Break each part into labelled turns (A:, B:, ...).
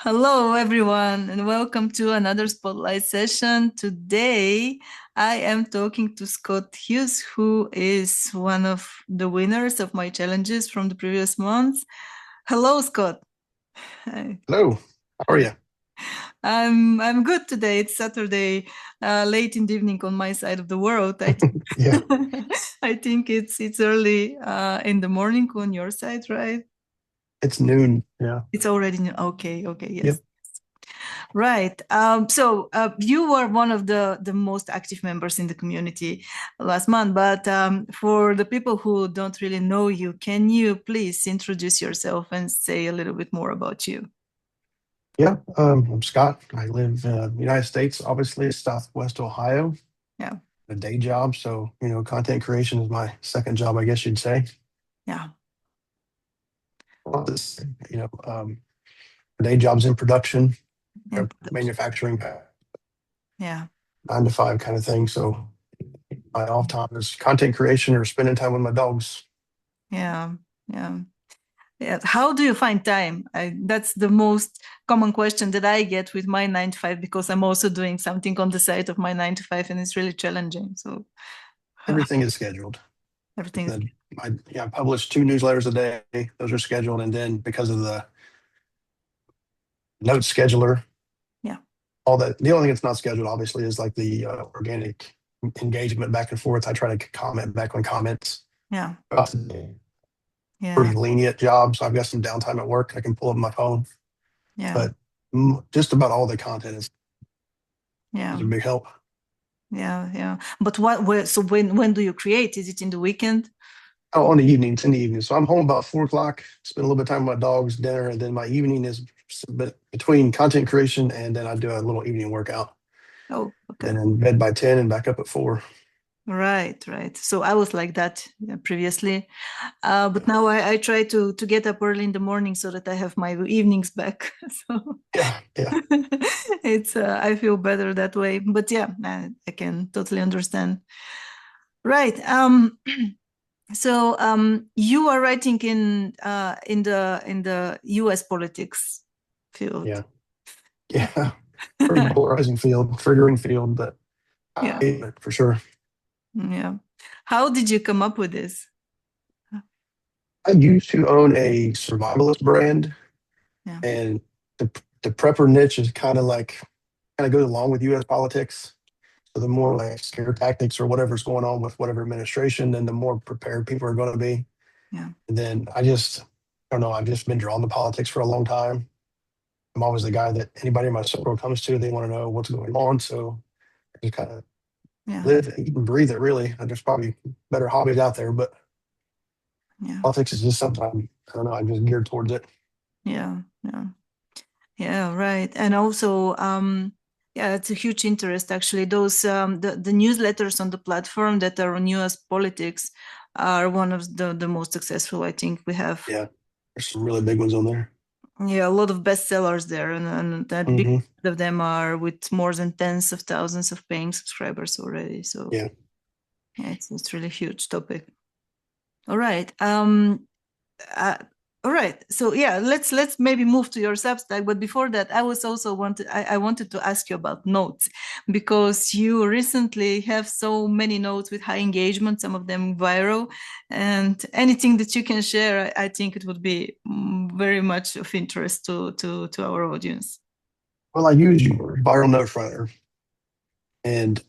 A: Hello, everyone, and welcome to another Spotlight session. Today, I am talking to Scott Hughes, who is one of the winners of my challenges from the previous months. Hello, Scott. Hi.
B: Hello, how are you?
A: I'm good today. It's Saturday, late in the evening on my side of the world.
B: Yeah,
A: I think it's early in the morning on your side, right?
B: it's noon. Yeah.
A: It's already okay. Okay, yes.
B: Yep.
A: Right. So you were one of the most active members in the community last month, but for the people who don't really know you, can you please introduce yourself and say a little bit more about you?
B: Yeah. I'm Scott. I live in the United States, obviously, Southwest Ohio,
A: Yeah.
B: a day job. So, content creation is my second job, I guess you'd say.
A: Yeah.
B: Well, this, you know, um, day job's in production,
A: And
B: manufacturing,
A: yeah.
B: 9 to 5 kind of thing. So my off time is content creation or spending time with my dogs.
A: Yeah. Yeah. Yeah. How do you find time? That's the most common question that I get with my 9 to 5 because I'm also doing something on the side of my 9 to 5 and it's really challenging. So
B: Everything is scheduled.
A: everything is,
B: I publish 2 newsletters a day. Those are scheduled. And then because of the note scheduler,
A: yeah.
B: all that. The only thing that's not scheduled, obviously, is like the organic engagement back and forth. I try to comment back on comments.
A: Yeah.
B: Pretty
A: Yeah.
B: lenient job, so I've got some downtime at work. I can pull up my phone,
A: Yeah.
B: but just about all the content is
A: Yeah.
B: a big help.
A: Yeah, yeah. But so when do you create? Is it in the weekend?
B: Oh, on the evenings, in the evening. So I'm home about 4 o'clock. Spend a little bit of time with my dogs, dinner, and then my evening is between content creation and then I do a little evening workout.
A: Oh, okay.
B: Then in bed by 10 and back up at 4.
A: Right, right. So I was like that previously, but now I try to get up early in the morning so that I have my evenings back. So
B: Yeah, yeah.
A: it's I feel better that way. But yeah, I can totally understand. Right. So you are writing in the U.S. politics field.
B: Yeah. Yeah. Pretty polarizing field, triggering field, but
A: Yeah.
B: for sure.
A: Yeah. How did you come up with this?
B: I used to own a survivalist brand,
A: Yeah.
B: and the prepper niche is kind of goes along with U.S. politics. So the more like scare tactics or whatever's going on with whatever administration, then the more prepared people are going to be.
A: Yeah.
B: And then I don't know, I've just been drawn to politics for a long time. I'm always the guy that anybody in my circle comes to, they want to know what's going on. So I just kind of
A: Yeah.
B: live, eat, and breathe it. Really, there's probably better hobbies out there, but
A: Yeah.
B: politics is just something I don't know. I'm just geared towards it.
A: Yeah. Yeah. Yeah. Right. And also, yeah, it's a huge interest actually. Those the newsletters on the platform that are on US politics are one of the most successful I think we have.
B: Yeah, there's some really big ones on there.
A: Yeah, a lot of bestsellers there, and that big
B: Hmm.
A: of them are with more than tens of thousands of paying subscribers already. So
B: Yeah.
A: yeah, it's really huge topic. All right. Uh, all right. So yeah, let's maybe move to your Substack. But before that, I wanted to ask you about notes because you recently have so many notes with high engagement, some of them viral, and anything that you can share, I think it would be very much of interest to our audience.
B: Well, I use your viral note writer, and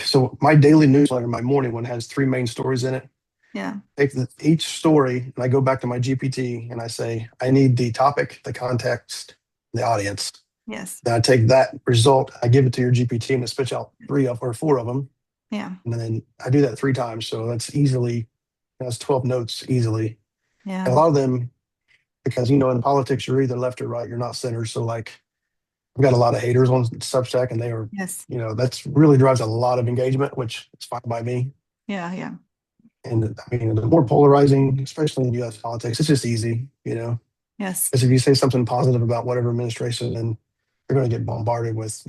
B: so my daily newsletter, my morning one, has 3 main stories in it.
A: Yeah.
B: Take each story and I go back to my GPT and I say, I need the topic, the context, the audience.
A: Yes.
B: Then I take that result, I give it to your GPT and it spits out 3 or 4 of them.
A: Yeah.
B: And then I do that 3 times. So that's 12 notes easily. And a
A: Yeah.
B: lot of them, because, in politics, you're either left or right, you're not center. So, like, I've got a lot of haters on Substack and
A: Yes.
B: that's really drives a lot of engagement, which is fine by me.
A: Yeah. Yeah.
B: And I mean, the more polarizing, especially in US politics, it's just easy.
A: Yes.
B: Because if you say something positive about whatever administration, then you're going to get bombarded with,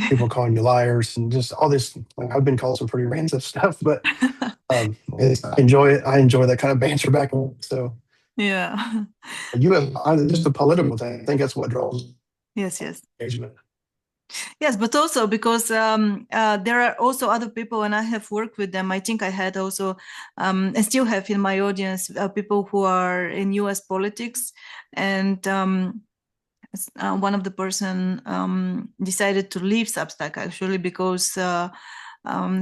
B: people calling you liars and just all this. Like, I've been called some pretty ransom stuff, but I enjoy it. I enjoy that kind of banter back and forth. So
A: Yeah.
B: just a political thing. I think that's what draws.
A: Yes, yes.
B: engagement.
A: Yes, but also because there are also other people, and I have worked with them. I think I had also, and still have in my audience, people who are in U.S. politics, and one of the person decided to leave Substack actually because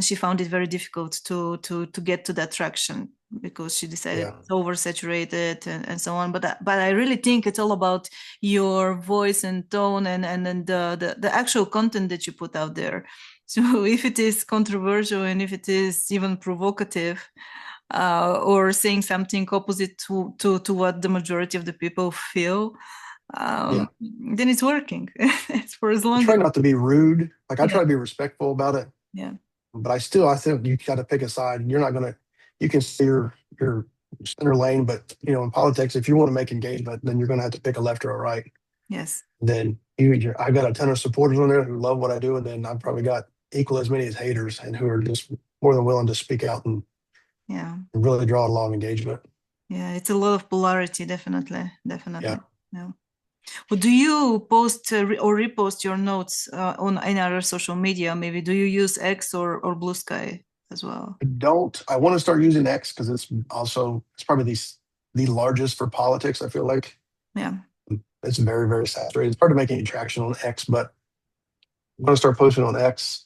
A: she found it very difficult to get to that traction because she decided it's oversaturated and so on. But I really think it's all about your voice and tone and the actual content that you put out there. So if it is controversial and if it is even provocative, or saying something opposite to what the majority of the people feel, then it's working. It's for as long
B: I try not to be rude. Like I try to be respectful about it.
A: Yeah.
B: But I think you got to pick a side. You're not gonna. You can steer your center lane, but in politics, if you want to make engagement, then you're gonna have to pick a left or a right.
A: Yes.
B: Then I got a ton of supporters on there who love what I do, and then I've probably got equal as many as haters, and who are just more than willing to speak out and really draw a long engagement.
A: Yeah, it's a lot of polarity, definitely.
B: Yeah.
A: Well, do you post or repost your notes on any other social media? Maybe do you use X or Blue Sky as well?
B: I don't. I want to start using X because it's probably the largest for politics. I feel like
A: Yeah.
B: it's very, very saturated. It's hard to make any traction on X, but I'm going to start posting on X.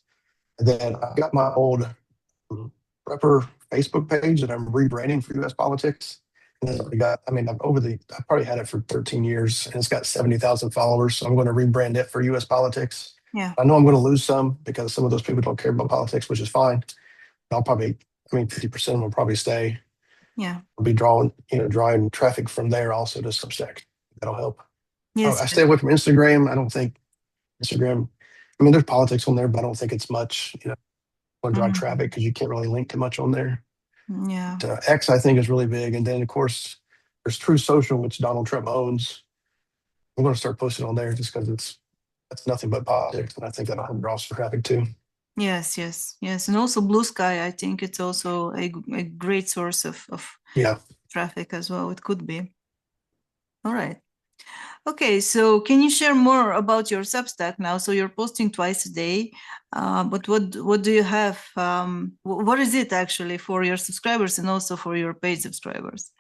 B: And then I got my old prepper Facebook page that I'm rebranding for U.S. politics. And then I've probably had it for 13 years and it's got 70,000 followers. So I'm going to rebrand it for U.S. politics.
A: Yeah.
B: I know I'm going to lose some because some of those people don't care about politics, which is fine. I'll probably, 50% of them will probably stay.
A: Yeah.
B: I'll be drawing traffic from there also to Substack. That'll help.
A: Yes.
B: I stay away from Instagram. I don't think Instagram, there's politics on there, but I don't think it's much, want to drive traffic because you can't really link too much on there.
A: Yeah.
B: But, X, I think, is really big. And then, of course, there's True Social, which Donald Trump owns. I'm going to start posting on there just because that's nothing but politics. And I think that'll help draw some traffic too.
A: Yes, yes, yes. And also Blue Sky, I think it's also a great source of traffic as well. It could be. All right. Okay, so can you share more about your Substack now? So you're posting twice a day, but what do you have? What is it actually for your subscribers and also for your paid subscribers?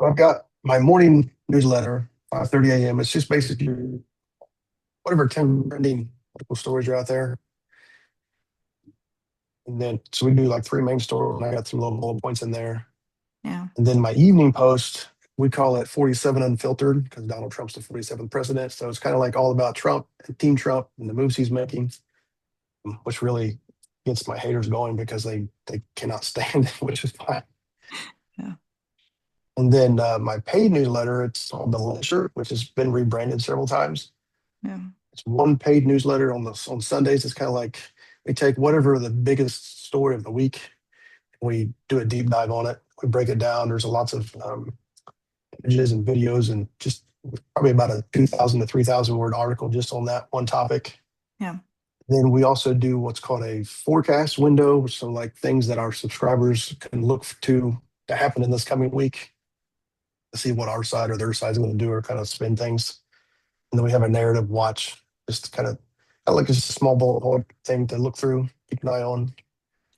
B: I've got my morning newsletter, 5:30 a.m. It's just basically whatever 10 trending political stories are out there. And then, so we do like 3 main stories, and I got some little bullet points in there.
A: Yeah.
B: And then my evening post, we call it 47 Unfiltered because Donald Trump's the 47th president. So it's kind of like all about Trump and Team Trump and the moves he's making, which really gets my haters going because they cannot stand it, which is fine.
A: Yeah.
B: And then my paid newsletter, it's called The Ledger, which has been rebranded several times.
A: Yeah.
B: It's one paid newsletter on Sundays. It's kind of like we take whatever the biggest story of the week, we do a deep dive on it. We break it down. There's lots of images and videos and just probably about a 2,000 to 3,000 word article just on that one topic.
A: Yeah.
B: Then we also do what's called a forecast window. So like things that our subscribers can look to happen in this coming week to see what our side or their side is going to do or kind of spin things. And then we have a narrative watch, just kind of like just a small bullet point thing to look through, keep an eye on.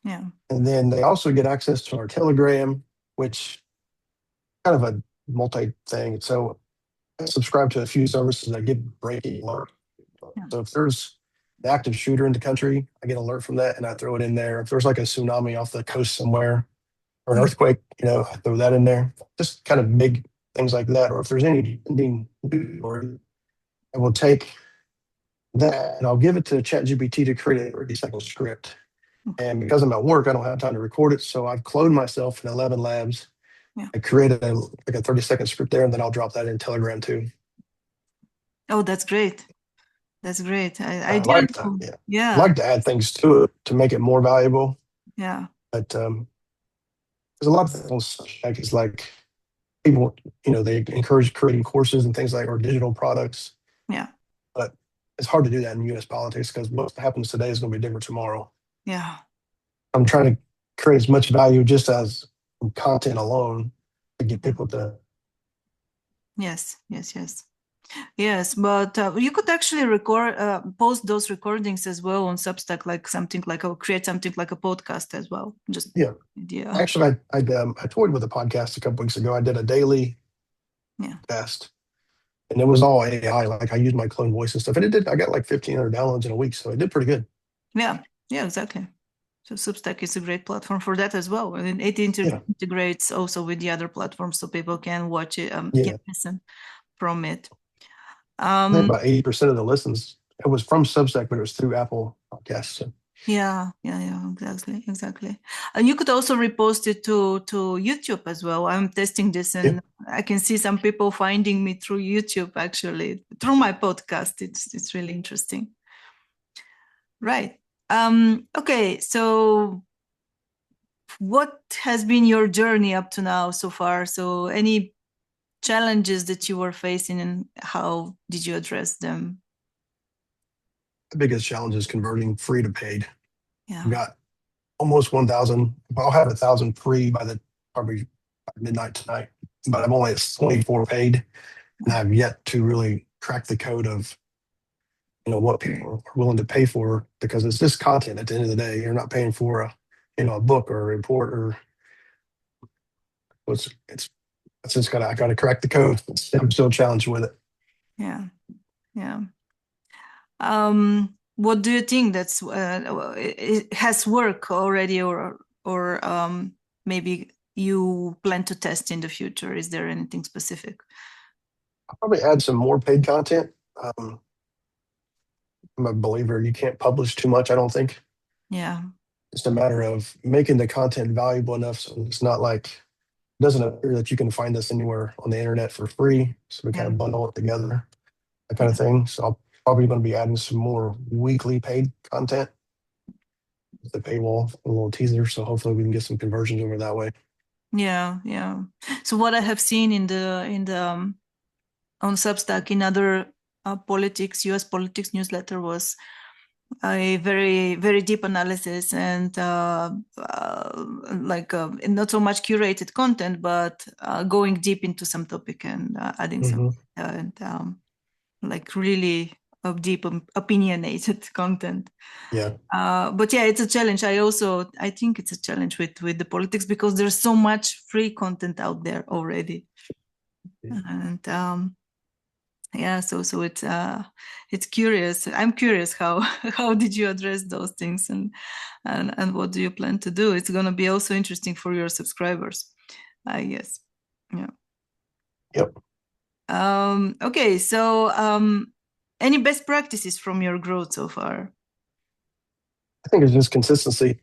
A: Yeah.
B: And then they also get access to our Telegram, which kind of a multi thing. So I subscribe to a few services that give breaking alert.
A: Yeah.
B: So if there's an active shooter in the country, I get an alert from that and I throw it in there. If there's like a tsunami off the coast somewhere or an earthquake, I throw that in there. Just kind of big things like that. Or if there's any ending, or I will take that and I'll give it to ChatGPT to create a 30-second script. And because I'm at work, I don't have time to record it. So I've cloned myself in 11 labs.
A: Yeah.
B: I created a 30-second script there, and then I'll drop that in Telegram too.
A: Oh, that's great. That's great. I
B: like
A: didn't.
B: to,
A: Yeah.
B: I like to add things to it to make it more valuable.
A: Yeah.
B: But there's a lot of things like it's like people, they encourage creating courses and things like or digital products.
A: Yeah.
B: But it's hard to do that in U.S. politics because what happens today is going to be different tomorrow.
A: Yeah.
B: I'm trying to create as much value just as content alone to get people to.
A: Yes. Yes. Yes. Yes, but you could actually post those recordings as well on Substack, like something like, or create something like a podcast as well. Just
B: Yeah.
A: idea.
B: Actually, I toyed with a podcast a couple weeks ago. I did a daily
A: Yeah.
B: test, and it was all AI. Like I used my clone voice and stuff, and it did. I got like 1,500 downloads in a week, so it did pretty good.
A: Yeah. Yeah, exactly. So Substack is a great platform for that as well. And it
B: Yeah,
A: integrates also with the other platforms so people can watch it, can
B: yeah.
A: listen from it.
B: I think
A: Um,
B: about 80% of the listens it was from Substack, but it was through Apple Podcasts. So
A: yeah, exactly. And you could also repost it to YouTube as well. I'm testing this,
B: yeah,
A: and I can see some people finding me through YouTube actually through my podcast. It's really interesting, right? Okay, so what has been your journey up to now so far? So any challenges that you were facing, and how did you address them?
B: the biggest challenge is converting free to paid. I've
A: Yeah,
B: got almost 1,000. I'll have 1,000 free by the probably by midnight tonight, but I'm only at 24 paid, and I've yet to really crack the code of what people are willing to pay for because it's just content at the end of the day. You're not paying for a book or a report or what's it's just I gotta crack the code. I'm still challenged with it.
A: yeah, yeah. What do you think that's it has worked already, or maybe you plan to test in the future? Is there anything specific?
B: I'll probably add some more paid content. I'm a believer you can't publish too much, I don't think.
A: Yeah,
B: It's a matter of making the content valuable enough so it's not like it doesn't appear that you can find this anywhere on the internet for free. So we kind
A: yeah,
B: of bundle it together, that kind
A: yeah,
B: of thing. So I'm probably going to be adding some more weekly paid content with the paywall, a little teaser. So hopefully we can get some conversions over that way.
A: yeah. So what I have seen in the on Substack in other U.S. politics newsletter was a very deep analysis and like not so much curated content, but going deep into some topic and adding some
B: Hmm.
A: and like really deep opinionated content.
B: Yeah.
A: But yeah, it's a challenge. I think it's a challenge with the politics because there's so much free content out there already, and yeah, so it's curious. I'm curious how how did you address those things, and what do you plan to do? It's gonna be also interesting for your subscribers, I guess. Yeah.
B: Yep.
A: Okay, so any best practices from your growth so far?
B: I think it's just consistency.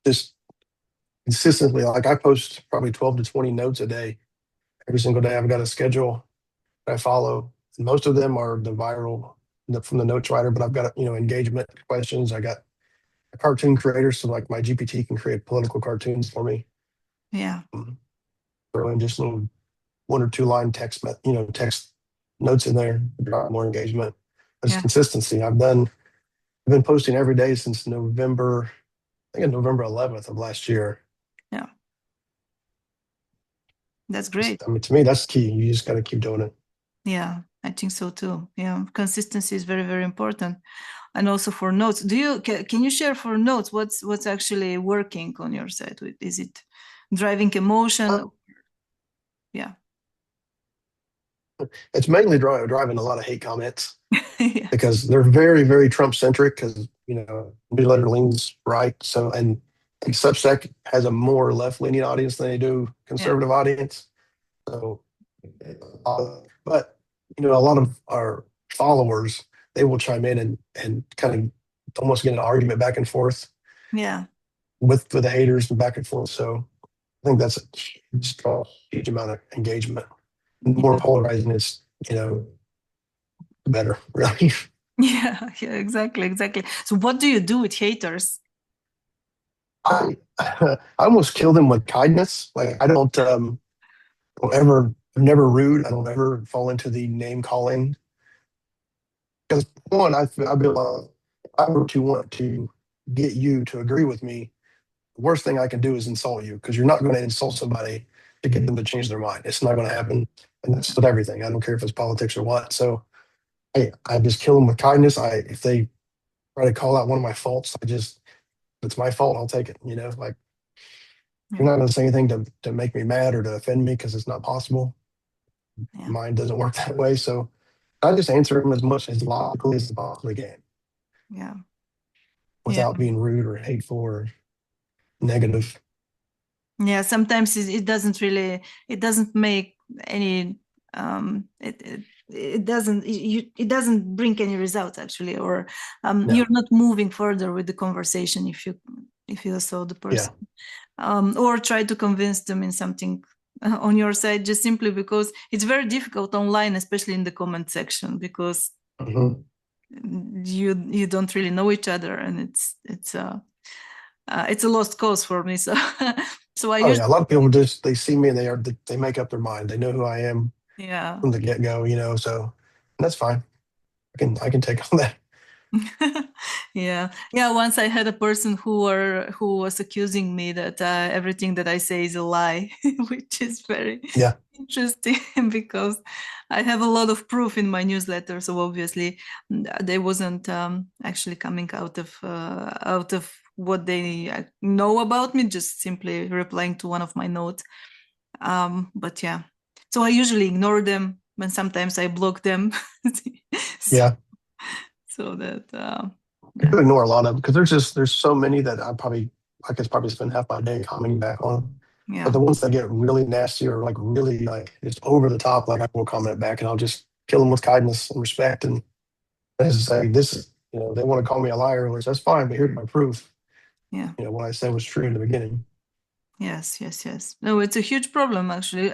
B: Just consistently, like I post probably 12 to 20 notes a day every single day. I've got a schedule that I follow. And most of them are the viral from the notes writer, but I've got engagement questions. I got a cartoon creator, so like my GPT can create political cartoons for me.
A: Yeah,
B: Throw in just little 1 or 2 line text notes in there, draw more engagement. There's
A: yeah,
B: consistency. I've been posting every day since November. I think November 11th of last year.
A: yeah. That's great.
B: I mean, to me, that's key. You just got to keep doing it.
A: Yeah, I think so too. Yeah, consistency is very important, and also for notes. Can you share for notes what's actually working on your side? Is it driving emotion?
B: Uh,
A: Yeah,
B: it's mainly driving a lot of hate comments
A: yeah,
B: because they're very, very Trump centric because, newsletter leans right. So, and I think Substack has a more left leaning audience than they do
A: yeah,
B: conservative audience. So, but, a lot of our followers, they will chime in and kind of almost get an argument back and forth
A: yeah,
B: with the haters and back and forth. So I think that's a huge amount of engagement. The more
A: yeah,
B: polarizing it's, the better, really.
A: yeah. Exactly. So, what do you do with haters?
B: I almost kill them with kindness. Like I'm never rude. I don't ever fall into the name calling. Because one, I feel if I were to want to get you to agree with me, the worst thing I can do is insult you because you're not going to insult somebody to get them to change their mind. It's not going to happen. and that's with everything. I don't care if it's politics or what. So I just kill them with kindness. If they try to call out one of my faults, if it's my fault, I'll take it. Like you're
A: Yeah.
B: not going to say anything to make me mad or to offend me because it's not possible.
A: Yeah.
B: Mine doesn't work that way. So I just answer them as much as logically as I possibly can
A: Yeah. Yeah.
B: without being rude or hateful or negative.
A: Yeah, sometimes it doesn't really, it doesn't make any, it doesn't, it doesn't bring any results actually, or you're
B: No.
A: not moving further with the conversation if you saw the
B: Yeah.
A: person, or try to convince them in something on your side, just simply because it's very difficult online, especially in the comment section, because
B: Mhm.
A: you don't really know each other, and it's a lost cause for me. So so I
B: Oh yeah. A
A: usually,
B: lot of people they see me and they make up their mind. They know who I am
A: yeah.
B: from the get go. So that's fine. I can take all that.
A: Yeah, yeah, once I had a person who was accusing me that everything that I say is a lie, which is very
B: Yeah.
A: interesting because I have a lot of proof in my newsletter, so obviously they wasn't actually coming out of what they know about me, just simply replying to one of my notes. But yeah, so I usually ignore them, and sometimes I block them. so,
B: Yeah.
A: so that
B: I
A: yeah.
B: could ignore a lot of them because there's so many that I could probably spend half my day commenting back on. But
A: Yeah.
B: the ones that get really nasty or like really like just over the top, like I will comment back and I'll just kill them with kindness and respect. And as I say, this is, they want to call me a liar, which that's fine, but here's my proof.
A: Yeah.
B: What I said was true in the beginning.
A: Yes, yes, yes. No, it's a huge problem actually.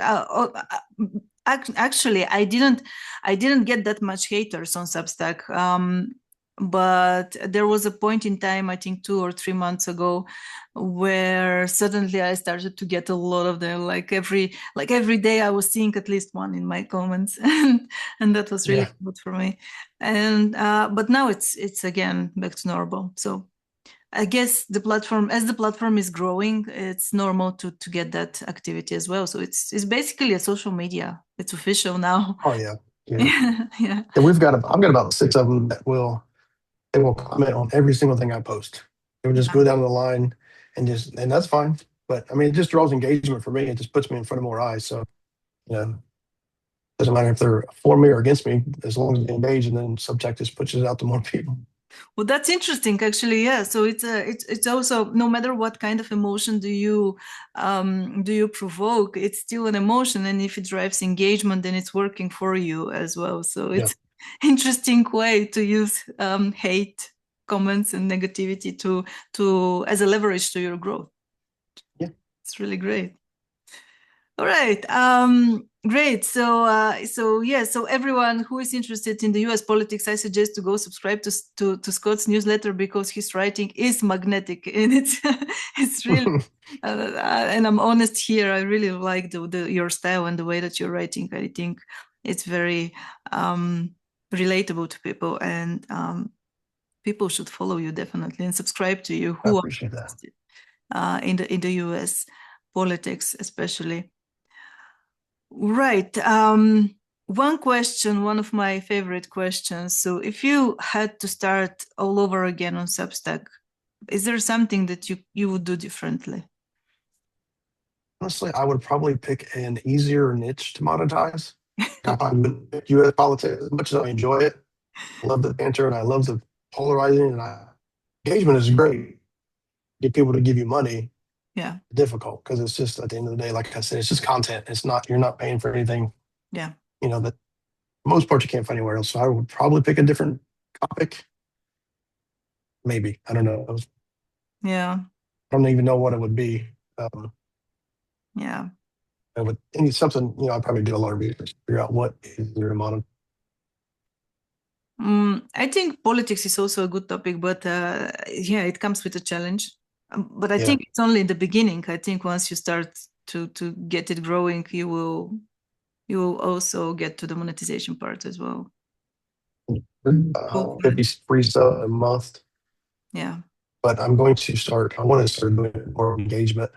A: Actually, I didn't get that much haters on Substack. But there was a point in time, I think 2 or 3 months ago, where suddenly I started to get a lot of them. Like every day, I was seeing at least one in my comments, and that was really
B: Yeah.
A: good for me. And but now it's again back to normal. So I guess as the platform is growing, it's normal to get that activity as well. So it's basically a social media. It's official now.
B: Oh yeah. Yeah.
A: Yeah, yeah,
B: And I've got about six of them they will comment on every single thing I post. They will just
A: yeah,
B: go down the line and that's fine. But I mean, it just draws engagement for me. It just puts me in front of more eyes. So, you know, doesn't matter if they're for me or against me, as long as they engage and then Subject just pushes it out to more people.
A: well, that's interesting, actually. Yeah. So it's also, no matter what kind of emotion do you provoke, it's still an emotion, and if it drives engagement, then it's working for you as well. So
B: Yeah.
A: it's interesting way to use hate comments and negativity to as a leverage to your growth.
B: Yeah.
A: It's really great. All right. Great. So yeah. So everyone who is interested in the U.S. politics, I suggest to go subscribe to Scott's newsletter, because his writing is magnetic, and it's really. And I'm honest here. I really like your style and the way that you're writing. I think it's very relatable to people, and people should follow you definitely and subscribe to you
B: I
A: who are
B: appreciate that.
A: interested in the U.S. politics, especially. Right. One question, one of my favorite questions. So, if you had to start all over again on Substack, is there something that you would do differently?
B: Honestly, I would probably pick an easier niche to monetize. I probably would pick US politics as much as I enjoy it. I love the banter and I love the polarizing engagement is great. Get people to give you money,
A: Yeah.
B: difficult because it's just at the end of the day, like I said, it's just content. You're not paying for anything,
A: Yeah.
B: that most part you can't find anywhere else. So I would probably pick a different topic. Maybe. I don't know.
A: Yeah.
B: I don't even know what it would be.
A: Yeah.
B: I would any something, I'd probably do a lot of research, figure out what is their amount.
A: I think politics is also a good topic, but yeah, it comes with a challenge. But I
B: Yeah.
A: think it's only in the beginning. I think once you start to get it growing, you will also get to the monetization part as well. Hopefully.
B: 50 free stuff a month,
A: Yeah.
B: but I want to start doing more engagement,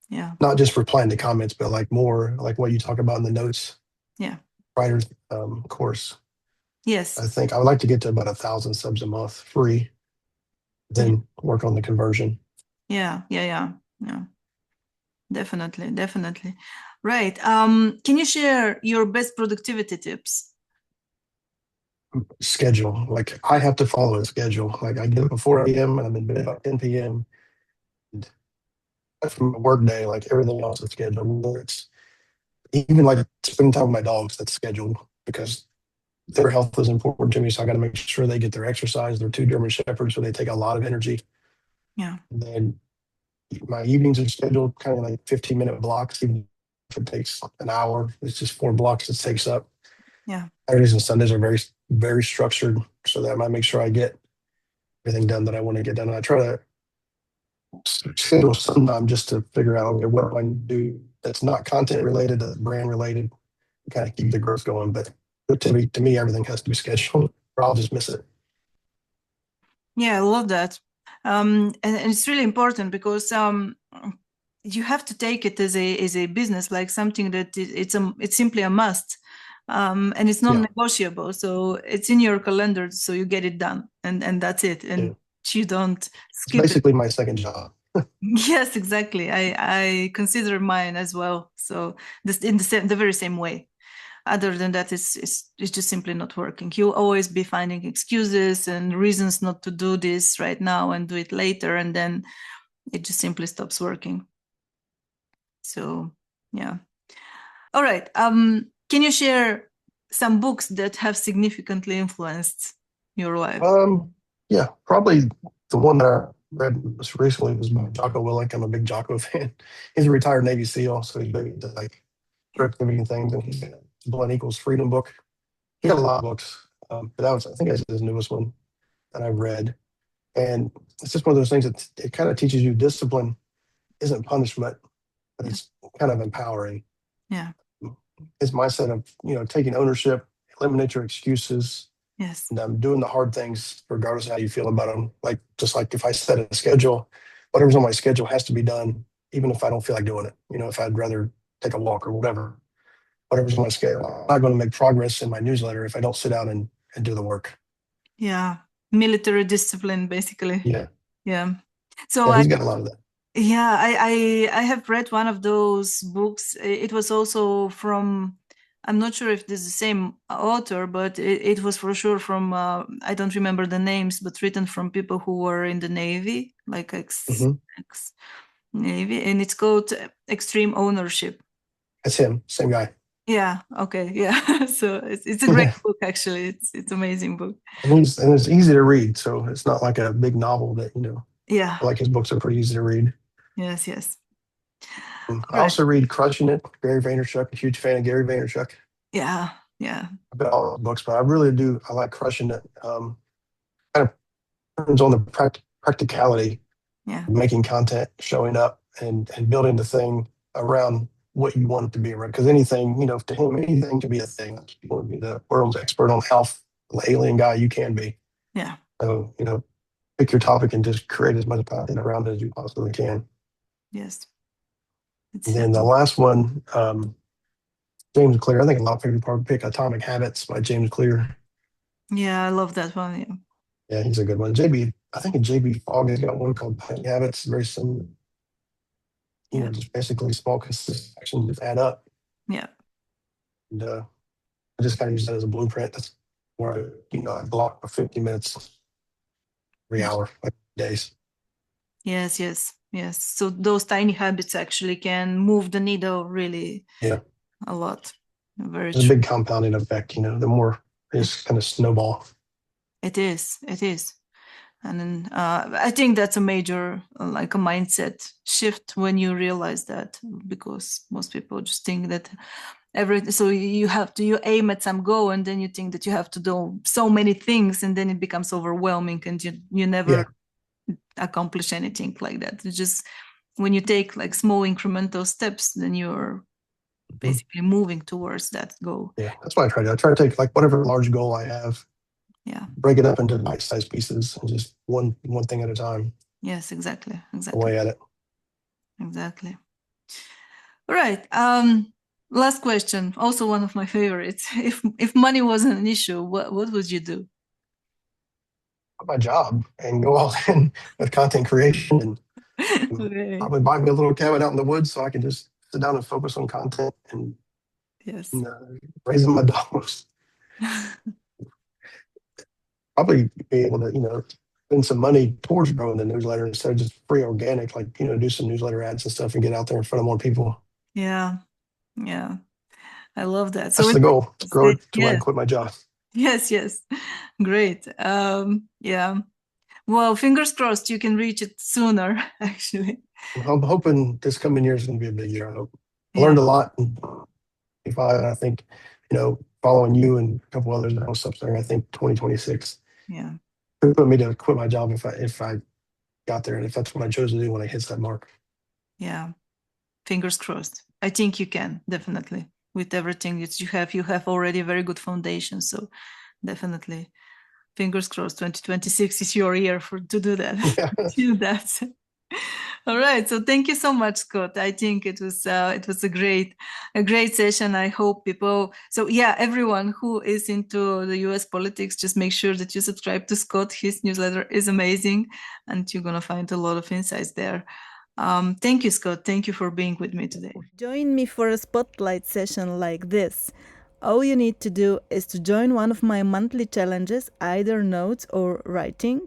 A: Yeah.
B: not just replying to comments, but like more like what you talk about in the notes.
A: Yeah.
B: writer's course.
A: Yes.
B: I think I would like to get to about 1,000 subs a month free,
A: Yeah.
B: then work on the conversion.
A: Yeah. Yeah. Yeah. Yeah. Definitely. Definitely. Right. Can you share your best productivity tips?
B: Schedule. Like I have to follow a schedule. Like I get up at 4 a.m. and I'm in bed about 10 p.m. And from a work day, like everything else is scheduled. Whether it's even like spending time with my dogs, that's scheduled because their health is important to me. So I got to make sure they get their exercise. They're two German shepherds, so they take a lot of energy.
A: Yeah.
B: And then my evenings are scheduled kind of like 15-minute blocks, even if it takes an hour. It's just 4 blocks it takes up.
A: Yeah.
B: Saturdays and Sundays are very, very structured so that I make sure I get everything done that I want to get done. And I try to schedule some time just to figure out, okay, what do I do that's not content related, brand related, kind of keep the growth going. But to me, everything has to be scheduled or I'll just miss it.
A: Yeah, I love that. And it's really important because you have to take it as a business, like something that it's simply a must, and it's
B: Yeah.
A: non-negotiable. So it's in your calendar, so you get it done, and that's it,
B: Yeah.
A: and you don't
B: It's
A: skip it.
B: basically my second job.
A: Yes, exactly. I consider mine as well. So this in the very same way. Other than that, it's just simply not working. You'll always be finding excuses and reasons not to do this right now and do it later, and then it just simply stops working. So yeah. All right. Can you share some books that have significantly influenced your life?
B: Yeah, probably the one that I read most recently was by Jocko Willink. I'm a big Jocko fan. He's a retired Navy SEAL, so he's big into like
A: Yeah.
B: productivity and things. And he's got a Blood Equals Freedom book. He got a lot of books, but that was I think that's his newest one that I've read. And it's just one of those things that it kind of teaches you discipline isn't punishment, but
A: Yeah.
B: it's kind of empowering.
A: Yeah.
B: His mindset of taking ownership, eliminate your excuses,
A: Yes.
B: and doing the hard things regardless of how you feel about them. Like just like if I set a schedule, whatever's on my schedule has to be done, even if I don't feel like doing it. If I'd rather take a walk or whatever, whatever's on my schedule. I'm not going to make progress in my newsletter if I don't sit down and do the work.
A: Yeah. Military discipline, basically.
B: Yeah,
A: Yeah. So
B: yeah,
A: I
B: he's got a lot of that.
A: Yeah, I have read one of those books. It was also from, I'm not sure if this is the same author, but it was for sure from, I don't remember the names, but written from people who were in the Navy, like
B: Hmm.
A: ex Navy, and it's called Extreme Ownership.
B: That's him, same guy.
A: Yeah, okay, yeah. So it's a great book, actually. It's amazing book.
B: And it's easy to read, so it's not like a big novel that
A: Yeah,
B: I like his books are pretty easy to read.
A: yes, yes.
B: I
A: All right.
B: also read Crushing It, Gary Vaynerchuk, a huge fan of Gary Vaynerchuk.
A: Yeah, yeah,
B: I've got all the books, but I really do. I like Crushing It. Kind of turns on the practicality
A: yeah,
B: of making content, showing up, and building the thing around what you want it to be around. Because anything, to him, anything can be a thing. You want to be the world's expert on health, the alien guy you can be.
A: yeah,
B: So, pick your topic and just create as much content around it as you possibly can.
A: yes.
B: And
A: It's
B: then the last one, James Clear. I think a lot of people probably pick Atomic Habits by James Clear.
A: Yeah, I love that one. Yeah.
B: Yeah, he's a good one. I think JB Fogg has got one called Tiny Habits, very similar.
A: Yeah.
B: Just basically small consistent actions just add up.
A: Yeah.
B: And I just kind of use that as a blueprint. That's where I block for 50 minutes every
A: Yeah.
B: hour, like days.
A: Yes, yes, yes. So those tiny habits actually can move the needle really
B: Yeah,
A: a lot. Very
B: there's a
A: true.
B: big compounding effect. The more they
A: Yeah.
B: just kind of snowball.
A: It is. It is. And then I think that's a major, like a mindset shift when you realize that, because most people just think that so you aim at some goal and then you think that you have to do so many things and then it becomes overwhelming and you never
B: Yeah.
A: accomplish anything like that. It's just when you take like small incremental steps, then you're
B: Mhm.
A: basically moving towards that goal.
B: Yeah, that's what I try to do. I try to take like whatever large goal I have,
A: Yeah.
B: break it up into bite-sized pieces and just one thing at a time
A: Yes, exactly. Exactly.
B: away at it.
A: Exactly. All right. Last question, also one of my favorites. If money wasn't an issue, what would you do?
B: My job and go all in with content creation and
A: Okay.
B: probably buy me a little cabin out in the woods so I can just sit down and focus on content and,
A: Yes.
B: and raising my dogs. Probably be able to, spend some money towards growing the newsletter instead of just free organic, like, do some newsletter ads and stuff and get out there in front of more people.
A: Yeah. Yeah. I love that. So
B: That's the goal, grow it to where I
A: yes,
B: quit my job.
A: yes, yes. Great. Yeah. Well, fingers crossed you can reach it sooner, actually.
B: I'm hoping this coming year is going to be a big year. I hope. I
A: Yeah.
B: learned a lot in 25, and I think, following you and a couple others that was up there, I think 2026
A: Yeah.
B: it put me to quit my job if I got there and if that's what I chose to do when I hit that mark.
A: Yeah. Fingers crossed. I think you can, definitely. With everything that you have already a very good foundation. So definitely, fingers crossed. 2026 is your year to do that.
B: Yeah.
A: Do that. All right. So thank you so much, Scott. I think it was a great session. I hope people. So yeah, everyone who is into the U.S. politics, just make sure that you subscribe to Scott. His newsletter is amazing, and you're gonna find a lot of insights there. Thank you, Scott. Thank you for being with me today. Join me for a spotlight session like this. All you need to do is to join one of my monthly challenges, either notes or writing.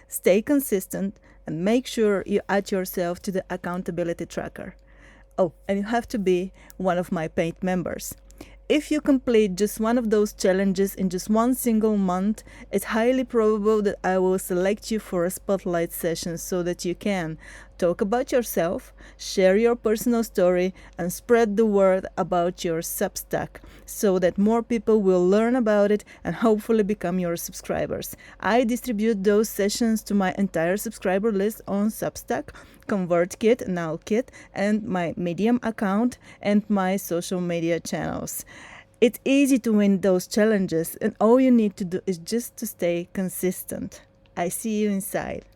A: Stay consistent and make sure you add yourself to the accountability tracker. Oh, and you have to be one of my paid members. If you complete just one of those challenges in just one single month, it's highly probable that I will select you for a spotlight session so that you can talk about yourself, share your personal story, and spread the word about your Substack so that more people will learn about it and hopefully become your subscribers. I distribute those sessions to my entire subscriber list on Substack, ConvertKit, NowKit, and my Medium account and my social media channels. It's easy to win those challenges, and all you need to do is just to stay consistent. I see you inside.